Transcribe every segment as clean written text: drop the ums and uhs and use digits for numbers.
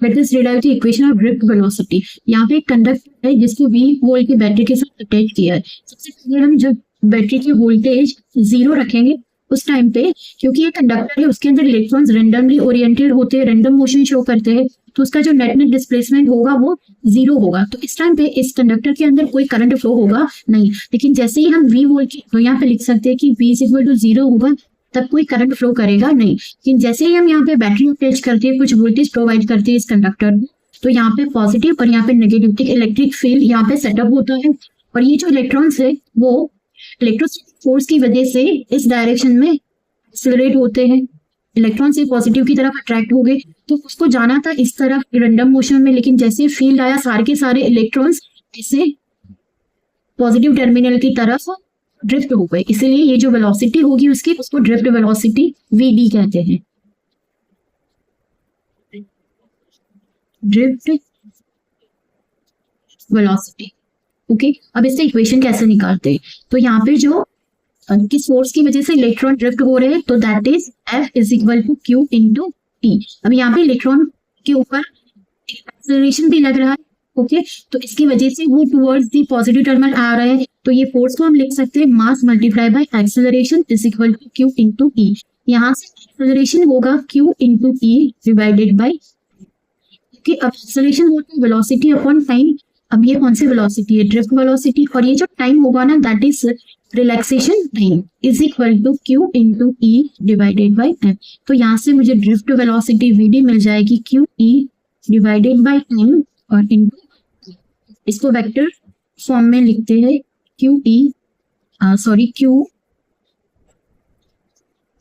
Let us derive the equation of drift velocity. यहाँ पे एक कंडक्टर है जिसको V वोल्ट की बैटरी के साथ अटैच किया है। सबसे पहले हम जब बैटरी की वोल्टेज 0 रखेंगे उस टाइम पे, क्योंकि ये कंडक्टर है उसके अंदर इलेक्ट्रॉन्स रैंडमली ओरिएंटेड होते हैं, रैंडम मोशन शो करते हैं, तो उसका जो नेट डिस्प्लेसमेंट होगा वो 0 होगा। तो इस टाइम पे इस कंडक्टर के अंदर कोई करंट फ्लो होगा नहीं। लेकिन जैसे ही हम V वोल्ट की, तो यहाँ पे लिख सकते हैं कि V इज इक्वल टू 0 होगा, तब कोई करंट फ्लो करेगा नहीं। लेकिन जैसे ही हम यहाँ पे बैटरी अटैच करते हैं, कुछ वोल्टेज प्रोवाइड करते हैं इस कंडक्टर में, तो यहाँ पे पॉजिटिव और यहाँ पे नेगेटिव इलेक्ट्रिक फील्ड यहाँ पे सेटअप होता है। और ये जो इलेक्ट्रॉन्स है वो इलेक्ट्रोस्टैटिक फोर्स की वजह से इस डायरेक्शन में एक्सेलरेट होते हैं। इलेक्ट्रॉन से पॉजिटिव की तरफ अट्रैक्ट हो गए, तो उसको जाना था इस तरफ रैंडम मोशन में, लेकिन जैसे फील्ड आया सारे के सारे इलेक्ट्रॉन्स ऐसे पॉजिटिव टर्मिनल की तरफ ड्रिफ्ट हो गए। इसीलिए ये जो वेलोसिटी होगी उसकी, उसको ड्रिफ्ट वेलोसिटी VD कहते हैं। Drift velocity. ओके, अब इससे इक्वेशन कैसे निकालते हैं? तो यहाँ पे जो किस फोर्स की वजह से इलेक्ट्रॉन ड्रिफ्ट हो रहे हैं, तो that is F is equal to Q into T। अब यहाँ पे इलेक्ट्रॉन के ऊपर एक्सेलरेशन भी लग रहा है। ओके, तो इसकी वजह से वो टुवर्ड्स दी पॉजिटिव टर्मिनल आ रहा है, तो ये फोर्स को हम लिख सकते हैं mass multiply by acceleration is equal to Q into T। यहाँ से एक्सेलरेशन होगा Q into T divided by, क्योंकि अब एक्सेलरेशन होता है वेलोसिटी अपॉन टाइम। अब ये कौन सी वेलोसिटी है? Drift velocity. और ये जो टाइम होगा ना, that is relaxation time is equal to Q into E divided by M। तो यहाँ से मुझे ड्रिफ्ट वेलोसिटी VD मिल जाएगी QE डिवाइडेड बाय M और इंटू, इसको वेक्टर फॉर्म में लिखते हैं Q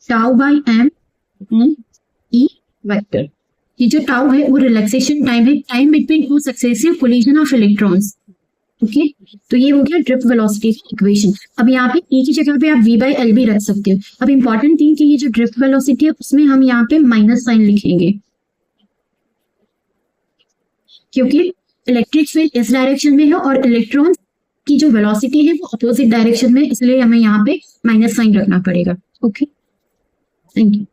tau by M E vector. ये जो टाउ है वो रिलैक्सेशन टाइम है, time between two successive collision of electrons. Okay, तो ये हो गया ड्रिफ्ट वेलोसिटी इक्वेशन। अब यहाँ पे E की जगह पे आप V/L भी रख सकते हो। अब इंपॉर्टेंट थिंग कि ये जो ड्रिफ्ट वेलोसिटी है उसमें हम यहाँ पे माइनस साइन लिखेंगे, क्योंकि इलेक्ट्रिक फील्ड इस डायरेक्शन में है और इलेक्ट्रॉन की जो वेलोसिटी है वो अपोजिट डायरेक्शन में, इसलिए हमें यहाँ पे माइनस साइन रखना पड़ेगा। Okay, thank you.